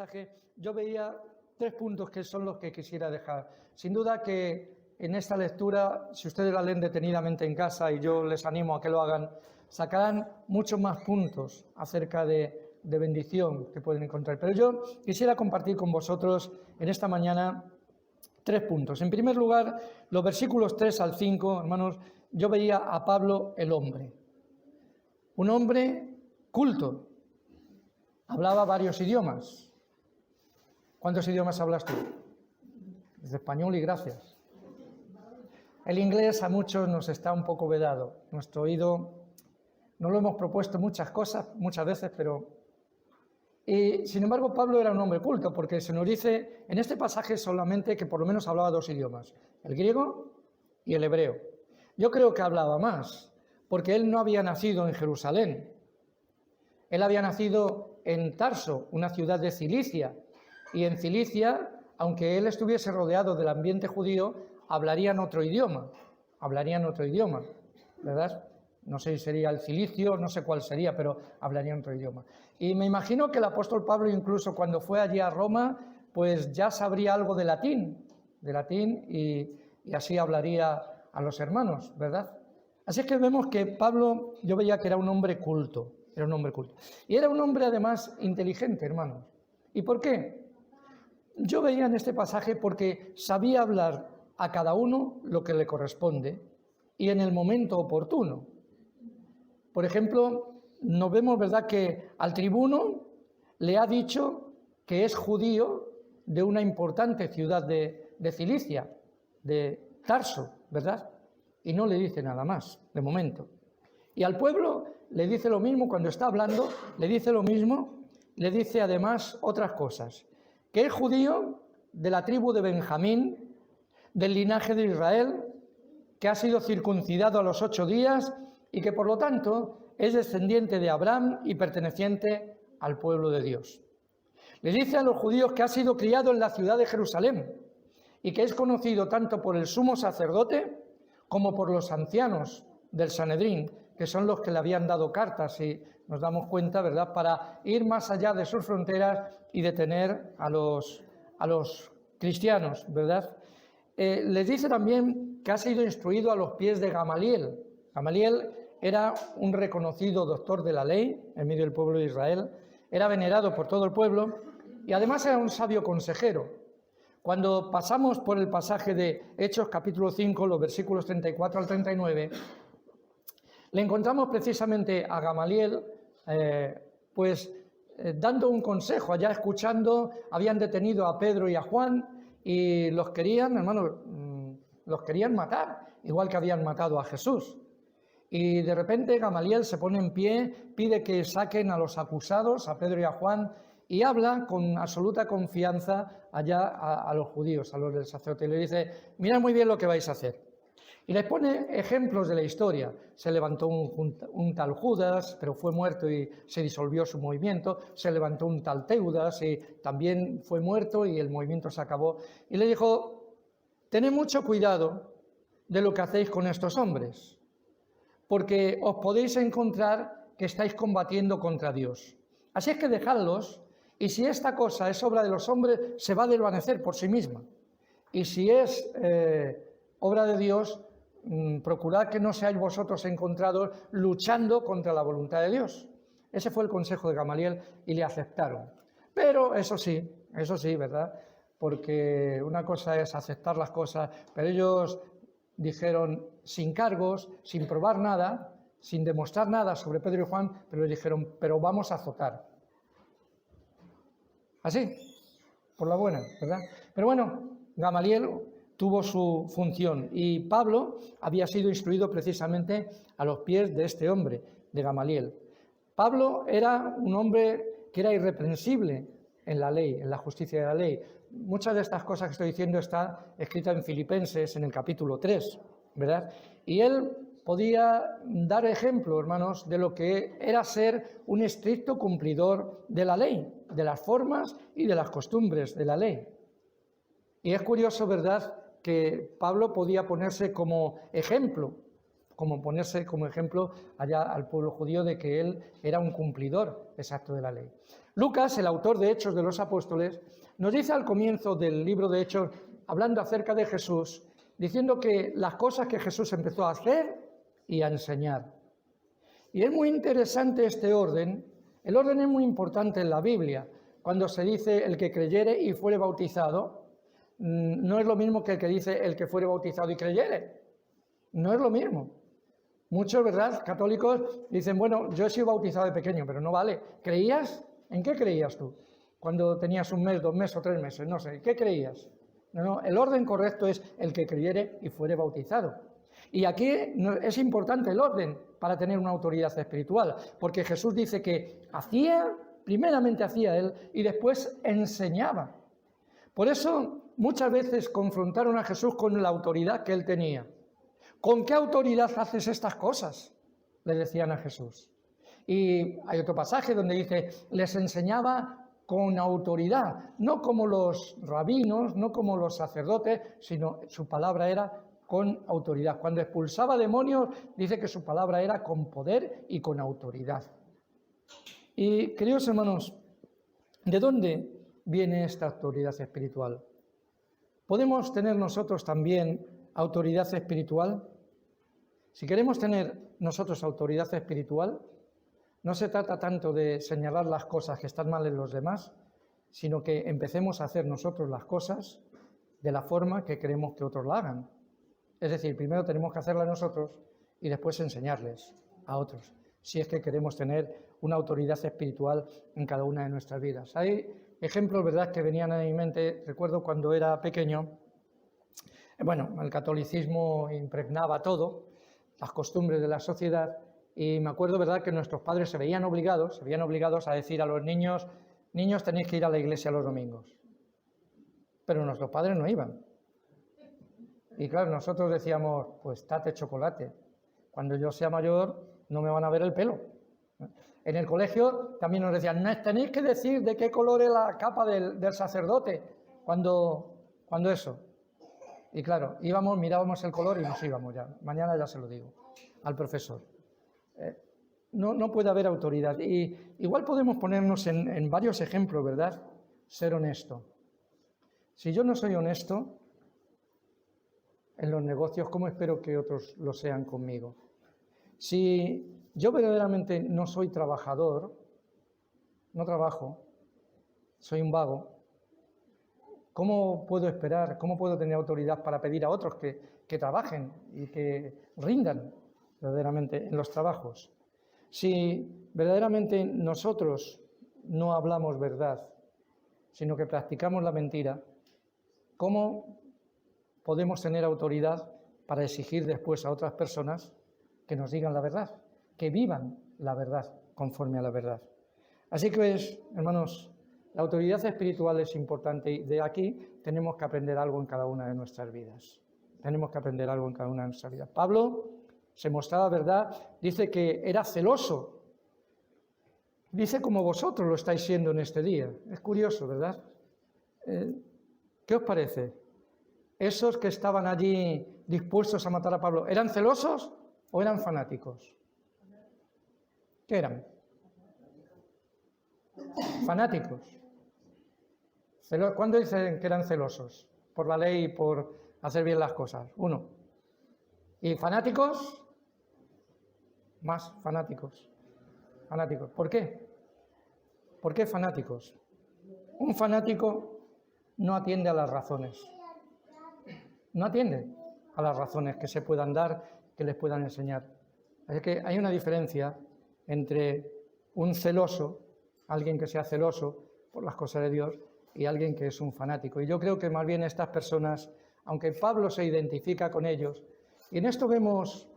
pasaje yo veía 3 puntos que son los que quisiera dejar. Sin duda que en esta lectura, si ustedes la leen detenidamente en casa, y yo les animo a que lo hagan, sacarán muchos más puntos acerca de bendición que pueden encontrar. Pero yo quisiera compartir con vosotros en esta mañana 3 puntos. En primer lugar, los versículos 3 al 5, hermanos, yo veía a Pablo el hombre. Un hombre culto. Hablaba varios idiomas. ¿Cuántos idiomas hablas tú? Desde español y gracias. El inglés a muchos nos está un poco vedado. Nuestro oído, no lo hemos propuesto muchas veces, pero... Y, sin embargo, Pablo era un hombre culto, porque se nos dice en este pasaje solamente que por lo menos hablaba 2 idiomas, el griego y el hebreo. Yo creo que hablaba más, porque él no había nacido en Jerusalén. Él había nacido en Tarso, una ciudad de Cilicia, y en Cilicia, aunque él estuviese rodeado del ambiente judío, hablarían otro idioma, ¿verdad? No sé si sería el cilicio, no sé cuál sería, pero hablarían otro idioma. Y me imagino que el apóstol Pablo, incluso cuando fue allí a Roma, pues ya sabría algo de latín, y así hablaría a los hermanos, ¿verdad? Así es que vemos que Pablo, yo veía que era un hombre culto, Y era un hombre además inteligente, hermanos. ¿Y por qué? Yo veía en este pasaje porque sabía hablar a cada uno lo que le corresponde y en el momento oportuno. Por ejemplo, nos vemos, ¿verdad?, que al tribuno le ha dicho que es judío de una importante ciudad de Cilicia, de Tarso, ¿verdad? Y no le dice nada más, de momento. Y al pueblo le dice lo mismo cuando está hablando, le dice además otras cosas. Que es judío de la tribu de Benjamín, del linaje de Israel, que ha sido circuncidado a los 8 días y que por lo tanto es descendiente de Abraham y perteneciente al pueblo de Dios. Les dice a los judíos que ha sido criado en la ciudad de Jerusalén y que es conocido tanto por el sumo sacerdote como por los ancianos del Sanedrín, que son los que le habían dado cartas, y nos damos cuenta, ¿verdad?, para ir más allá de sus fronteras y detener a los cristianos, ¿verdad? Les dice también que ha sido instruido a los pies de Gamaliel. Gamaliel era un reconocido doctor de la ley en medio del pueblo de Israel, era venerado por todo el pueblo y además era un sabio consejero. Cuando pasamos por el pasaje de Hechos capítulo 5, los versículos 34 al 39, le encontramos precisamente a Gamaliel, dando un consejo. Allá escuchando, habían detenido a Pedro y a Juan y los querían, hermanos, los querían matar, igual que habían matado a Jesús. Y de repente Gamaliel se pone en pie, pide que saquen a los acusados, a Pedro y a Juan, y habla con absoluta confianza allá a los judíos, a los del sacerdote, y le dice: mirad muy bien lo que vais a hacer. Y les pone ejemplos de la historia. Se levantó un tal Judas, pero fue muerto y se disolvió su movimiento. Se levantó un tal Teudas y también fue muerto y el movimiento se acabó. Y le dijo: tened mucho cuidado de lo que hacéis con estos hombres, porque os podéis encontrar que estáis combatiendo contra Dios. Así es que dejadlos, y si esta cosa es obra de los hombres, se va a desvanecer por sí misma. Y si es obra de Dios, procurad que no seáis vosotros encontrados luchando contra la voluntad de Dios. Ese fue el consejo de Gamaliel y le aceptaron. Pero eso sí, ¿verdad? Porque una cosa es aceptar las cosas, pero ellos dijeron sin cargos, sin probar nada, sin demostrar nada sobre Pedro y Juan, pero les dijeron: pero vamos a azotar. Así, por la buena, ¿verdad? Pero bueno, Gamaliel tuvo su función y Pablo había sido instruido precisamente a los pies de este hombre, de Gamaliel. Pablo era un hombre que era irreprensible en la ley, en la justicia de la ley. Muchas de estas cosas que estoy diciendo está escrita en Filipenses, en el capítulo 3, ¿verdad? Y él podía dar ejemplo, hermanos, de lo que era ser un estricto cumplidor de la ley, de las formas y de las costumbres de la ley. Y es curioso, ¿verdad?, que Pablo podía ponerse como ejemplo como ponerse como ejemplo allá al pueblo judío de que él era un cumplidor exacto de la ley. Lucas, el autor de Hechos de los Apóstoles, nos dice al comienzo del libro de Hechos, hablando acerca de Jesús, diciendo que las cosas que Jesús empezó a hacer y a enseñar. Y es muy interesante este orden. El orden es muy importante en la Biblia. Cuando se dice el que creyere y fuere bautizado, no es lo mismo que el que dice el que fuere bautizado y creyere. No es lo mismo. Muchos, ¿verdad?, católicos dicen, bueno, yo he sido bautizado de pequeño, pero no vale. ¿Creías? ¿En qué creías tú? Cuando tenías 1 mes, 2 meses o 3 meses, no sé, ¿qué creías? No, el orden correcto es el que creyere y fuere bautizado. Y aquí es importante el orden para tener una autoridad espiritual, porque Jesús dice que primeramente hacía él y después enseñaba. Por eso muchas veces confrontaron a Jesús con la autoridad que él tenía. ¿Con qué autoridad haces estas cosas?, le decían a Jesús. Y hay otro pasaje donde dice, les enseñaba con autoridad, no como los rabinos, no como los sacerdotes, sino su palabra era con autoridad. Cuando expulsaba demonios, dice que su palabra era con poder y con autoridad. Y, queridos hermanos, ¿de dónde viene esta autoridad espiritual? ¿Podemos tener nosotros también autoridad espiritual? Si queremos tener nosotros autoridad espiritual, no se trata tanto de señalar las cosas que están mal en los demás, sino que empecemos a hacer nosotros las cosas de la forma que queremos que otros la hagan. Es decir, primero tenemos que hacerla nosotros y después enseñarles a otros, si es que queremos tener una autoridad espiritual en cada una de nuestras vidas. Hay ejemplos, ¿verdad?, que venían a mi mente. Recuerdo cuando era pequeño, el catolicismo impregnaba todo, las costumbres de la sociedad, y me acuerdo, ¿verdad?, que nuestros padres se veían obligados a decir a los niños, tenéis que ir a la iglesia los domingos. Pero nuestros padres no iban. Y claro, nosotros decíamos, pues tate chocolate. Cuando yo sea mayor no me van a ver el pelo. En el colegio también nos decían, tenéis que decir de qué color es la capa del sacerdote cuando eso. Y claro, mirábamos el color y nos íbamos ya. Mañana ya se lo digo al profesor. No puede haber autoridad. Y igual podemos ponernos en varios ejemplos, ¿verdad? Ser honesto. Si yo no soy honesto en los negocios, ¿cómo espero que otros lo sean conmigo? Si yo verdaderamente no soy trabajador, no trabajo, soy un vago, ¿cómo puedo esperar, cómo puedo tener autoridad para pedir a otros que trabajen y que rindan verdaderamente en los trabajos? Si verdaderamente nosotros no hablamos verdad, sino que practicamos la mentira, ¿cómo podemos tener autoridad para exigir después a otras personas que nos digan la verdad, que vivan la verdad conforme a la verdad? Así que, hermanos, la autoridad espiritual es importante y de aquí tenemos que aprender algo en cada una de nuestras vidas. Tenemos que aprender algo en cada una de nuestras vidas. Pablo se mostraba, ¿verdad? Dice que era celoso. Dice como vosotros lo estáis siendo en este día. Es curioso, ¿verdad? ¿Qué os parece? Esos que estaban allí dispuestos a matar a Pablo, ¿eran celosos o eran fanáticos? ¿Qué eran? Fanáticos. ¿Cuándo dicen que eran celosos? Por la ley y por hacer bien las cosas. Uno. ¿Y fanáticos? Más fanáticos. Fanáticos. ¿Por qué? ¿Por qué fanáticos? Un fanático no atiende a las razones. No atiende a las razones que se puedan dar, que les puedan enseñar. Así que hay una diferencia entre un celoso, alguien que sea celoso por las cosas de Dios, y alguien que es un fanático. Y yo creo que más bien estas personas, aunque Pablo se identifica con ellos, y en esto vemos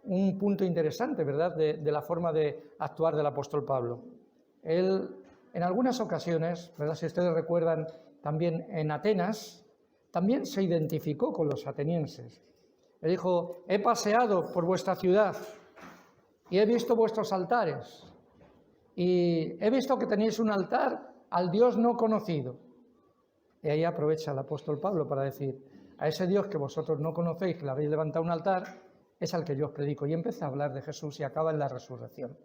un punto interesante, ¿verdad?, de la forma de actuar del apóstol Pablo. Él, en algunas ocasiones, ¿verdad?, si ustedes recuerdan, también en Atenas, también se identificó con los atenienses. Le dijo, he paseado por vuestra ciudad y he visto vuestros altares y he visto que tenéis un altar al Dios no conocido. Y ahí aprovecha el apóstol Pablo para decir, a ese Dios que vosotros no conocéis, que le habéis levantado un altar, es al que yo os predico. Y empieza a hablar de Jesús y acaba en la resurrección.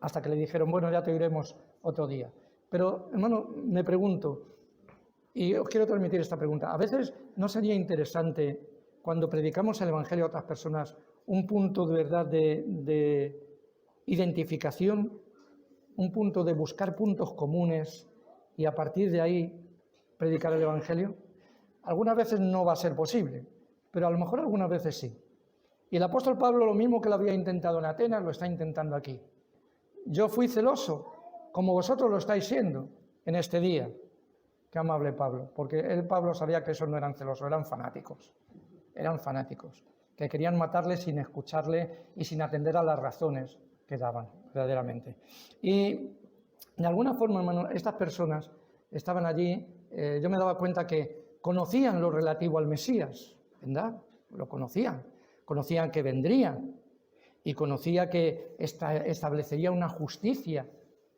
Hasta que le dijeron, bueno, ya te oiremos otro día. Pero, hermano, me pregunto, y os quiero transmitir esta pregunta, ¿a veces no sería interesante, cuando predicamos el Evangelio a otras personas, un punto de verdad de identificación, un punto de buscar puntos comunes y a partir de ahí predicar el Evangelio? Algunas veces no va a ser posible, pero a lo mejor algunas veces sí. Y el apóstol Pablo, lo mismo que lo había intentado en Atenas, lo está intentando aquí. Yo fui celoso, como vosotros lo estáis siendo en este día. Qué amable Pablo, porque Pablo sabía que esos no eran celosos, eran fanáticos, que querían matarle sin escucharle y sin atender a las razones que daban, verdaderamente. Y de alguna forma, hermano, estas personas estaban allí, yo me daba cuenta que conocían lo relativo al Mesías, ¿verdad? Lo conocían que vendría y conocía que establecería una justicia,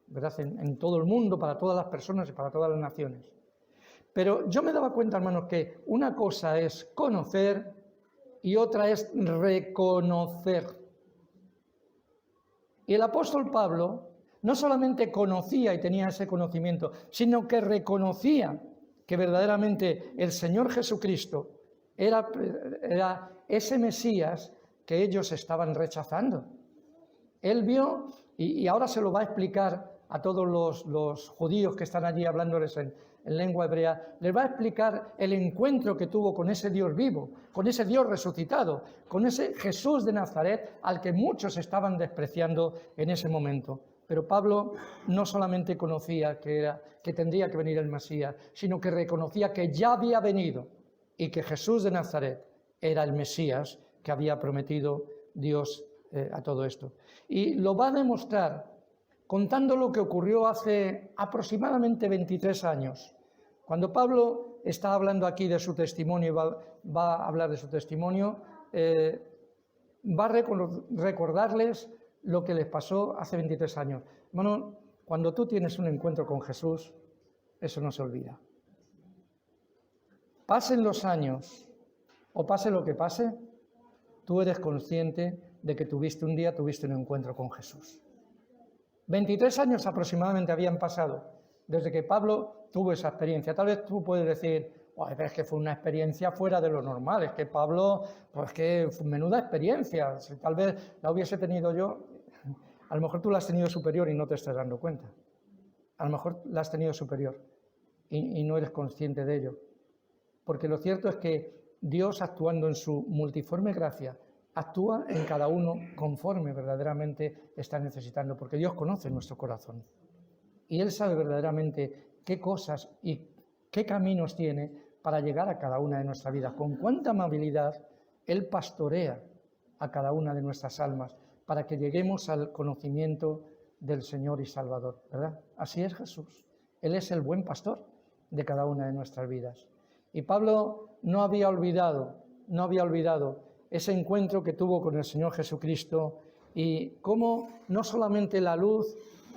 ¿verdad?, en todo el mundo, para todas las personas y para todas las naciones. Pero yo me daba cuenta, hermanos, que una cosa es conocer y otra es reconocer. Y el apóstol Pablo no solamente conocía y tenía ese conocimiento, sino que reconocía que verdaderamente el Señor Jesucristo era ese Mesías que ellos estaban rechazando. Él vio, y ahora se lo va a explicar a todos los judíos que están allí hablándoles en lengua hebrea, les va a explicar el encuentro que tuvo con ese Dios vivo, con ese Dios resucitado, con ese Jesús de Nazaret al que muchos estaban despreciando en ese momento. Pero Pablo no solamente conocía que tendría que venir el Mesías, sino que reconocía que ya había venido y que Jesús de Nazaret era el Mesías que había prometido Dios a todo esto. Y lo va a demostrar contando lo que ocurrió hace aproximadamente 23 años. Cuando Pablo está hablando aquí de su testimonio, va a hablar de su testimonio, va a recordarles lo que les pasó hace 23 años. Hermano, cuando tú tienes un encuentro con Jesús, eso no se olvida. Pasen los años o pase lo que pase, tú eres consciente de que un día tuviste un encuentro con Jesús. 23 años aproximadamente habían pasado desde que Pablo tuvo esa experiencia. Tal vez tú puedes decir, es que fue una experiencia fuera de lo normal, es que Pablo, pues que fue menuda experiencia, si tal vez la hubiese tenido yo, a lo mejor tú la has tenido superior y no te estás dando cuenta. A lo mejor la has tenido superior y no eres consciente de ello. Porque lo cierto es que Dios, actuando en su multiforme gracia, actúa en cada uno conforme verdaderamente está necesitando, porque Dios conoce nuestro corazón. Y Él sabe verdaderamente qué cosas y qué caminos tiene para llegar a cada una de nuestras vidas. Con cuánta amabilidad Él pastorea a cada una de nuestras almas para que lleguemos al conocimiento del Señor y Salvador, ¿verdad? Así es Jesús. Él es el buen pastor de cada una de nuestras vidas. Y Pablo no había olvidado ese encuentro que tuvo con el Señor Jesucristo y cómo no solamente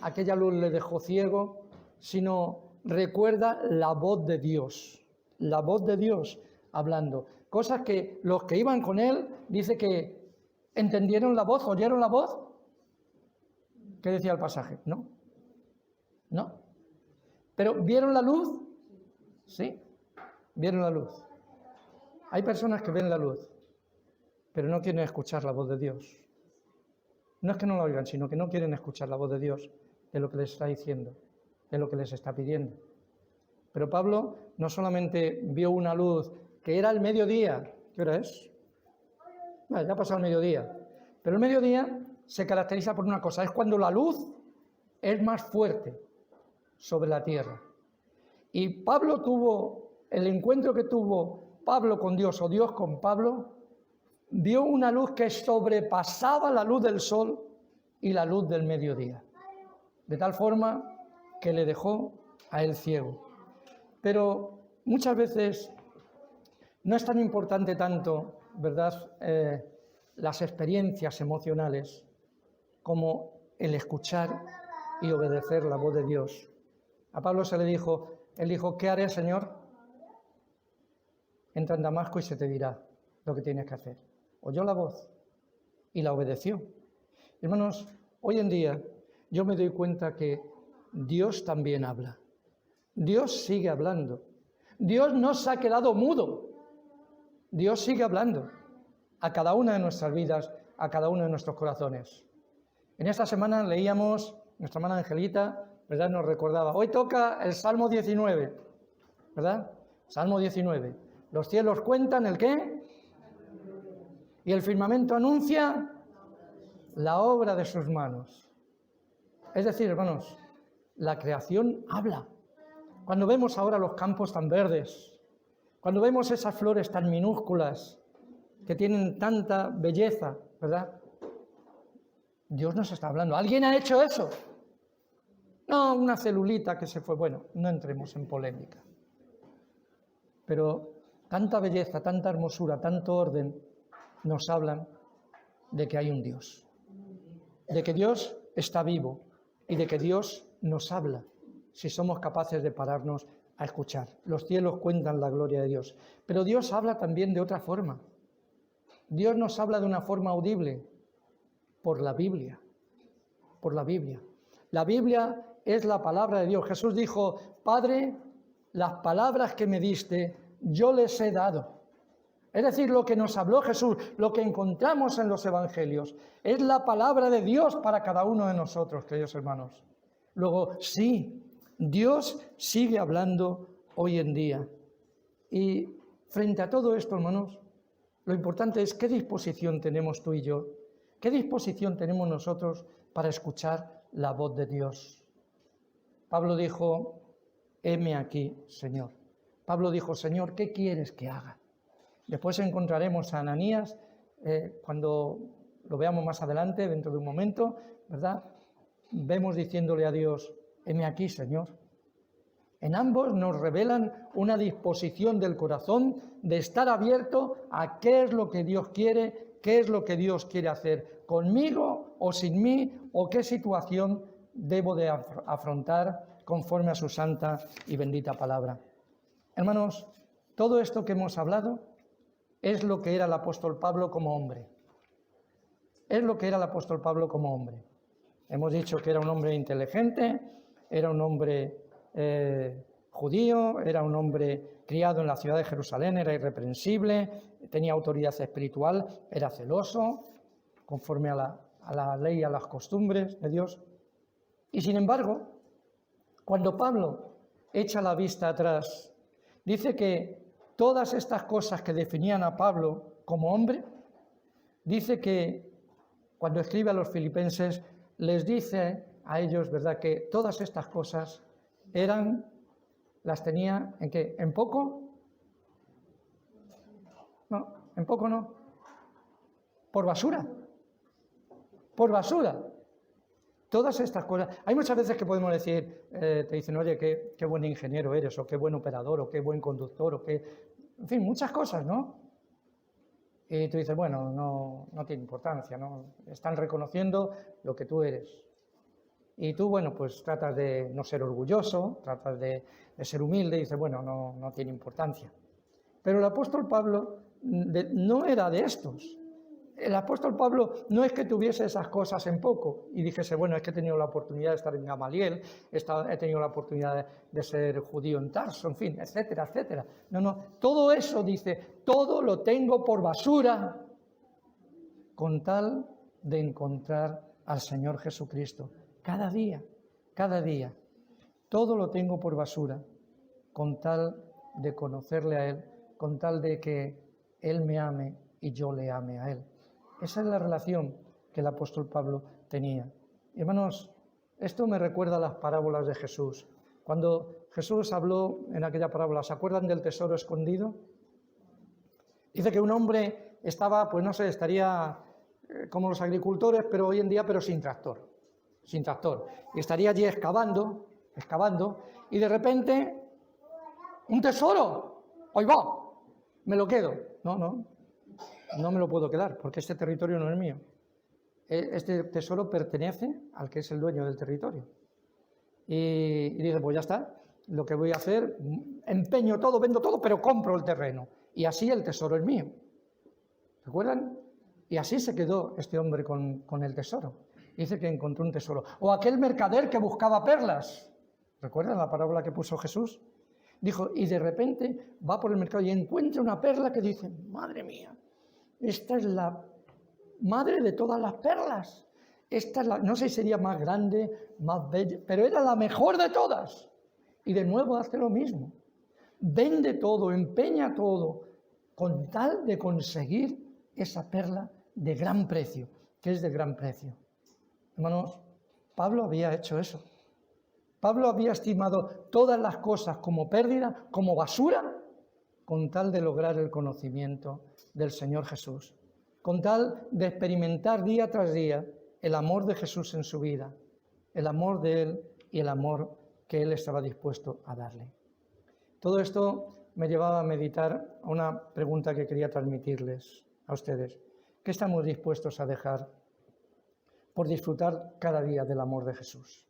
aquella luz le dejó ciego, sino recuerda la voz de Dios hablando. Cosas que los que iban con él, dice que entendieron la voz, oyeron la voz. ¿Qué decía el pasaje? No. ¿Pero vieron la luz? Sí, vieron la luz. Hay personas que ven la luz, pero no quieren escuchar la voz de Dios. No es que no la oigan, sino que no quieren escuchar la voz de Dios, de lo que les está diciendo, de lo que les está pidiendo. Pero Pablo no solamente vio una luz que era el mediodía. ¿Qué hora es? Vale, ya ha pasado el mediodía. Pero el mediodía se caracteriza por una cosa, es cuando la luz es más fuerte sobre la tierra. Y Pablo el encuentro que tuvo Pablo con Dios o Dios con Pablo, vio una luz que sobrepasaba la luz del sol y la luz del mediodía, de tal forma que le dejó a él ciego. Pero muchas veces no es tan importante tanto, ¿verdad?, las experiencias emocionales como el escuchar y obedecer la voz de Dios. A Pablo él dijo, ¿qué haré, Señor? Entra en Damasco y se te dirá lo que tienes que hacer. oyó la voz y la obedeció. Hermanos, hoy en día yo me doy cuenta que Dios también habla. Dios sigue hablando. Dios no se ha quedado mudo. Dios sigue hablando a cada una de nuestras vidas, a cada uno de nuestros corazones. En esta semana leíamos, nuestra hermana Angelita, ¿verdad?, nos recordaba, hoy toca el Salmo 19, ¿verdad? Salmo 19. Los cielos cuentan ¿el qué? Y el firmamento anuncia la obra de sus manos. Es decir, hermanos, la creación habla. Cuando vemos ahora los campos tan verdes, cuando vemos esas flores tan minúsculas que tienen tanta belleza, ¿verdad? Dios nos está hablando. ¿Alguien ha hecho eso? No, una celulita que se fue. Bueno, no entremos en polémica. Pero tanta belleza, tanta hermosura, tanto orden nos hablan de que hay un Dios. De que Dios está vivo y de que Dios nos habla si somos capaces de pararnos a escuchar. Los cielos cuentan la gloria de Dios. Pero Dios habla también de otra forma. Dios nos habla de una forma audible por la Biblia. Por la Biblia. La Biblia es la palabra de Dios. Jesús dijo, Padre, las palabras que me diste, yo les he dado. Es decir, lo que nos habló Jesús, lo que encontramos en los evangelios, es la palabra de Dios para cada uno de nosotros, queridos hermanos. Luego, sí, Dios sigue hablando hoy en día. Y frente a todo esto, hermanos, lo importante es qué disposición tenemos tú y yo, qué disposición tenemos nosotros para escuchar la voz de Dios. Pablo dijo, heme aquí, Señor. Pablo dijo, Señor, ¿qué quieres que haga? Después encontraremos a Ananías, cuando lo veamos más adelante, dentro de un momento, ¿verdad? Vemos diciéndole a Dios, heme aquí, Señor. En ambos nos revelan una disposición del corazón de estar abierto a qué es lo que Dios quiere, qué es lo que Dios quiere hacer, conmigo o sin mí, o qué situación debo de afrontar conforme a su santa y bendita palabra. Hermanos, todo esto que hemos hablado es lo que era el apóstol Pablo como hombre. Es lo que era el apóstol Pablo como hombre. Hemos dicho que era un hombre inteligente, era un hombre judío, era un hombre criado en la ciudad de Jerusalén, era irreprensible, tenía autoridad espiritual, era celoso, conforme a la ley y a las costumbres de Dios. Y sin embargo, cuando Pablo echa la vista atrás, dice que todas estas cosas que definían a Pablo como hombre, dice que cuando escribe a los filipenses, les dice a ellos, ¿verdad?, que todas estas cosas las tenía, ¿en qué? ¿En poco? No, en poco no. Por basura. Por basura. Todas estas cosas. Hay muchas veces que podemos decir, te dicen, oye, qué buen ingeniero eres, o qué buen operador, o qué buen conductor, o qué... En fin, muchas cosas, ¿no? Y tú dices, bueno, no tiene importancia, ¿no? Están reconociendo lo que tú eres. Y tú, bueno, pues tratas de no ser orgulloso, tratas de ser humilde y dices, bueno, no tiene importancia. Pero el apóstol Pablo no era de estos. El apóstol Pablo no es que tuviese esas cosas en poco y dijese, bueno, es que he tenido la oportunidad de estar en Gamaliel, he tenido la oportunidad de ser judío en Tarso, en fin, etcétera, etcétera. No, todo eso dice, todo lo tengo por basura con tal de encontrar al Señor Jesucristo. Cada día, todo lo tengo por basura con tal de conocerle a Él, con tal de que Él me ame y yo le ame a Él. Esa es la relación que el apóstol Pablo tenía. Hermanos, esto me recuerda a las parábolas de Jesús. Cuando Jesús habló en aquella parábola, ¿se acuerdan del tesoro escondido? Dice que un hombre estaba, pues no sé, estaría como los agricultores, pero hoy en día, pero sin tractor. Y estaría allí excavando, y de repente, ¡un tesoro! ¡Ahí va! Me lo quedo. No me lo puedo quedar, porque este territorio no es mío. Este tesoro pertenece al que es el dueño del territorio. Y dice, pues ya está, lo que voy a hacer, empeño todo, vendo todo, pero compro el terreno. Y así el tesoro es mío. ¿Se acuerdan? Y así se quedó este hombre con el tesoro. Dice que encontró un tesoro. O aquel mercader que buscaba perlas. ¿Recuerdan la parábola que puso Jesús? Dijo, y de repente va por el mercado y encuentra una perla que dice, madre mía, esta es la madre de todas las perlas. Esta es no sé si sería más grande, más bella, pero era la mejor de todas. Y de nuevo hace lo mismo. Vende todo, empeña todo, con tal de conseguir esa perla de gran precio, que es de gran precio. Hermanos, Pablo había hecho eso. Pablo había estimado todas las cosas como pérdida, como basura, con tal de lograr el conocimiento del Señor Jesús, con tal de experimentar día tras día el amor de Jesús en su vida, el amor de Él y el amor que Él estaba dispuesto a darle. Todo esto me llevaba a meditar a una pregunta que quería transmitirles a ustedes. ¿Qué estamos dispuestos a dejar por disfrutar cada día del amor de Jesús?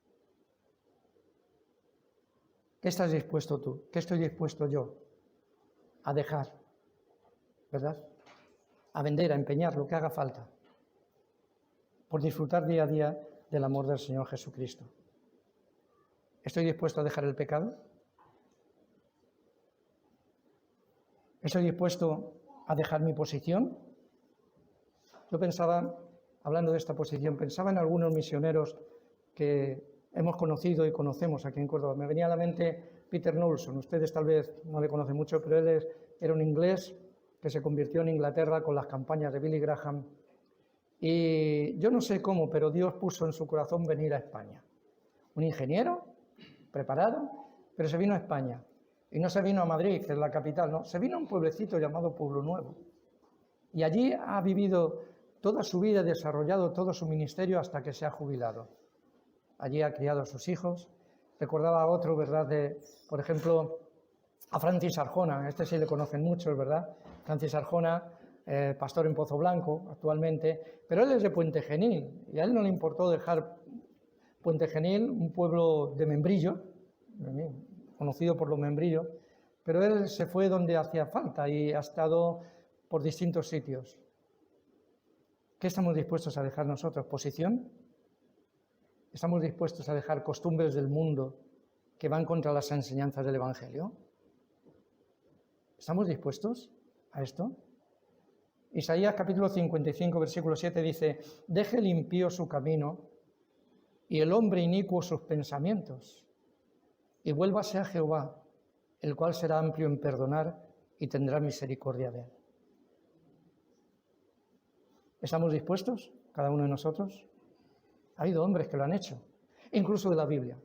¿Qué estás dispuesto tú? ¿Qué estoy dispuesto yo a dejar? ¿Verdad? A vender, a empeñar, lo que haga falta, por disfrutar día a día del amor del Señor Jesucristo. ¿Estoy dispuesto a dejar el pecado? ¿Estoy dispuesto a dejar mi posición? Yo pensaba, hablando de esta posición, pensaba en algunos misioneros que hemos conocido y conocemos aquí en Córdoba. Me venía a la mente Peter Knowlson. Ustedes tal vez no le conocen mucho, pero él era un inglés que se convirtió en Inglaterra con las campañas de Billy Graham. Y yo no sé cómo, pero Dios puso en su corazón venir a España. Un ingeniero preparado, pero se vino a España. Y no se vino a Madrid, que es la capital, no, se vino a un pueblecito llamado Pueblo Nuevo. Y allí ha vivido toda su vida, desarrollado todo su ministerio hasta que se ha jubilado. Allí ha criado a sus hijos. Recordaba a otro, ¿verdad? Por ejemplo, a Francis Arjona. Este sí le conocen muchos, ¿verdad? Francis Arjona, pastor en Pozo Blanco actualmente, pero él es de Puente Genil y a él no le importó dejar Puente Genil, un pueblo de membrillo, conocido por los membrillos, pero él se fue donde hacía falta y ha estado por distintos sitios. ¿Qué estamos dispuestos a dejar nosotros? ¿Posición? ¿Estamos dispuestos a dejar costumbres del mundo que van contra las enseñanzas del Evangelio? ¿Estamos dispuestos a esto? Isaías capítulo 55, versículo 7 dice, deje el impío su camino y el hombre inicuo sus pensamientos, y vuélvase a Jehová, el cual será amplio en perdonar y tendrá misericordia de él. ¿Estamos dispuestos, cada uno de nosotros? Ha habido hombres que lo han hecho, incluso de la Biblia.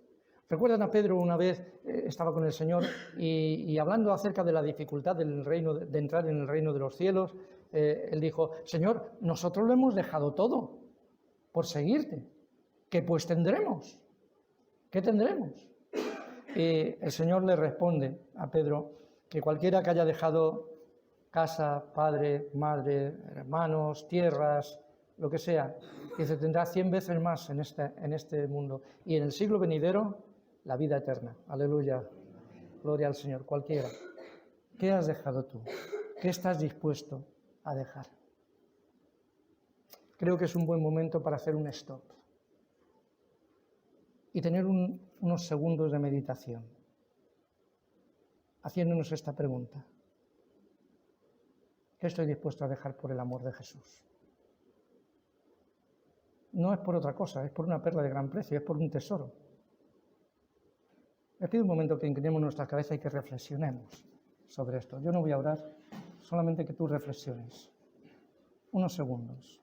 ¿Recuerdan a Pedro una vez estaba con el Señor y hablando acerca de la dificultad del reino, de entrar en el reino de los cielos? Él dijo, Señor, nosotros lo hemos dejado todo por seguirte. ¿Qué pues tendremos? ¿Qué tendremos? Y el Señor le responde a Pedro que cualquiera que haya dejado casa, padre, madre, hermanos, tierras, lo que sea, dice, tendrá 100 veces más en este mundo. Y en el siglo venidero, la vida eterna. Aleluya. Gloria al Señor. Cualquiera. ¿Qué has dejado tú? ¿Qué estás dispuesto a dejar? Creo que es un buen momento para hacer un stop y tener unos segundos de meditación, haciéndonos esta pregunta. ¿Qué estoy dispuesto a dejar por el amor de Jesús? No es por otra cosa, es por una perla de gran precio, es por un tesoro. Les pido un momento que inclinemos nuestra cabeza y que reflexionemos sobre esto. Yo no voy a orar, solamente que tú reflexiones. Unos segundos.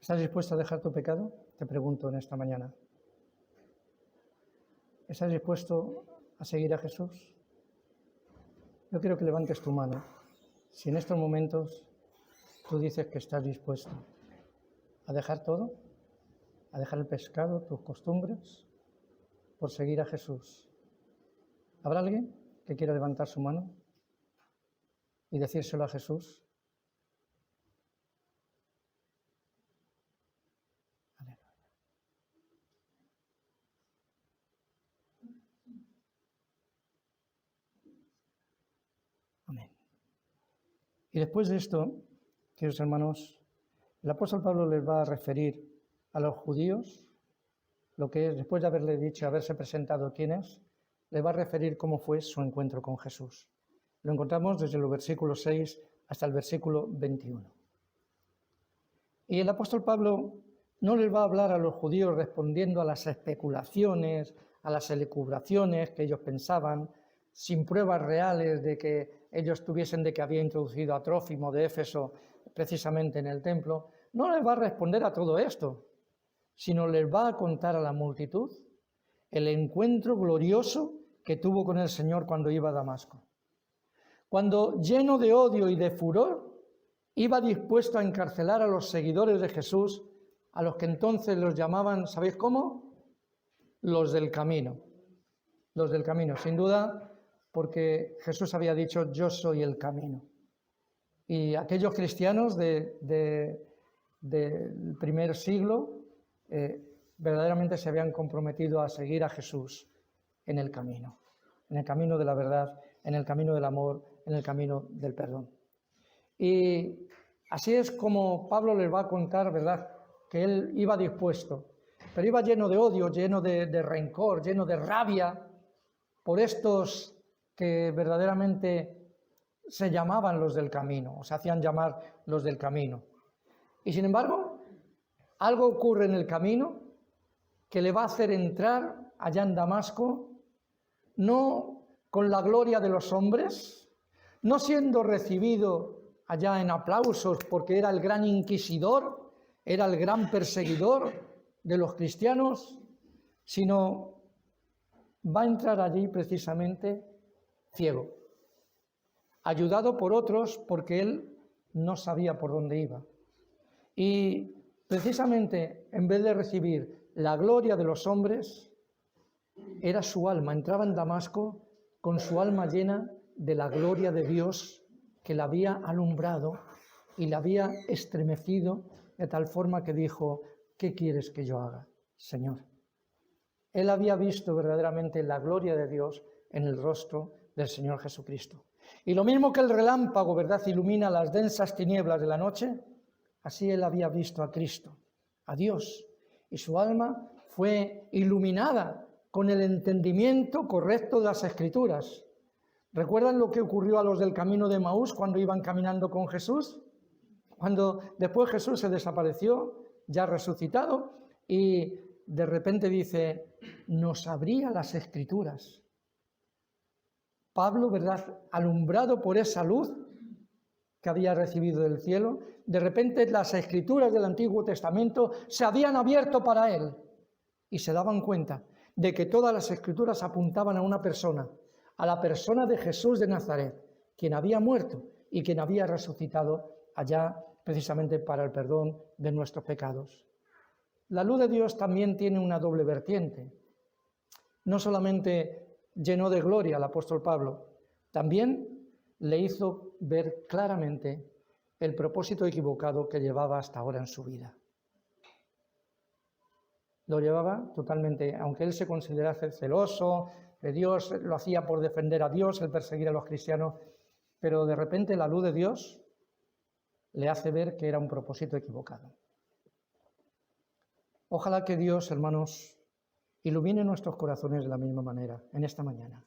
¿Estás dispuesto a dejar tu pecado? Te pregunto en esta mañana. ¿Estás dispuesto a seguir a Jesús? Yo quiero que levantes tu mano. Si en estos momentos tú dices que estás dispuesto a dejar todo, a dejar el pecado, tus costumbres, por seguir a Jesús. ¿Habrá alguien que quiera levantar su mano y decírselo a Jesús? Amén. Y después de esto, queridos hermanos, el apóstol Pablo les va a referir a los judíos lo que es, después de haberle dicho, haberse presentado quién es, le va a referir cómo fue su encuentro con Jesús. Lo encontramos desde el versículo 6 hasta el versículo 21. Y el apóstol Pablo no les va a hablar a los judíos respondiendo a las especulaciones, a las elucubraciones que ellos pensaban, sin pruebas reales de que ellos tuviesen de que había introducido a Trófimo de Éfeso precisamente en el templo. No les va a responder a todo esto, sino les va a contar a la multitud el encuentro glorioso que tuvo con el Señor cuando iba a Damasco. Cuando, lleno de odio y de furor, iba dispuesto a encarcelar a los seguidores de Jesús, a los que entonces los llamaban, ¿sabéis cómo? Los del camino. Los del camino, sin duda, porque Jesús había dicho, yo soy el camino. Y aquellos cristianos del primer siglo verdaderamente se habían comprometido a seguir a Jesús en el camino de la verdad, en el camino del amor, en el camino del perdón. Y así es como Pablo les va a contar, ¿verdad?, que él iba dispuesto, pero iba lleno de odio, lleno de rencor, lleno de rabia por estos que verdaderamente se llamaban los del camino, o se hacían llamar los del camino. Y sin embargo, algo ocurre en el camino que le va a hacer entrar allá en Damasco, no con la gloria de los hombres, no siendo recibido allá en aplausos porque era el gran inquisidor, era el gran perseguidor de los cristianos, sino va a entrar allí precisamente ciego, ayudado por otros porque él no sabía por dónde iba. Y precisamente en vez de recibir la gloria de los hombres, era su alma, entraba en Damasco con su alma llena de la gloria de Dios que la había alumbrado y la había estremecido de tal forma que dijo, ¿qué quieres que yo haga, Señor? Él había visto verdaderamente la gloria de Dios en el rostro del Señor Jesucristo. Y lo mismo que el relámpago, ¿verdad?, ilumina las densas tinieblas de la noche, así él había visto a Cristo, a Dios, y su alma fue iluminada con el entendimiento correcto de las Escrituras. ¿Recuerdan lo que ocurrió a los del camino de Emaús cuando iban caminando con Jesús? Cuando después Jesús se desapareció, ya resucitado, y de repente dice, nos abría las Escrituras. Pablo, ¿verdad?, alumbrado por esa luz que había recibido del cielo, de repente las Escrituras del Antiguo Testamento se habían abierto para él y se daban cuenta de que todas las Escrituras apuntaban a una persona, a la persona de Jesús de Nazaret, quien había muerto y quien había resucitado allá precisamente para el perdón de nuestros pecados. La luz de Dios también tiene una doble vertiente. No solamente llenó de gloria al apóstol Pablo, también le hizo ver claramente el propósito equivocado que llevaba hasta ahora en su vida. Lo llevaba totalmente, aunque él se considerase celoso de Dios, lo hacía por defender a Dios, el perseguir a los cristianos, pero de repente la luz de Dios le hace ver que era un propósito equivocado. Ojalá que Dios, hermanos, ilumine nuestros corazones de la misma manera en esta mañana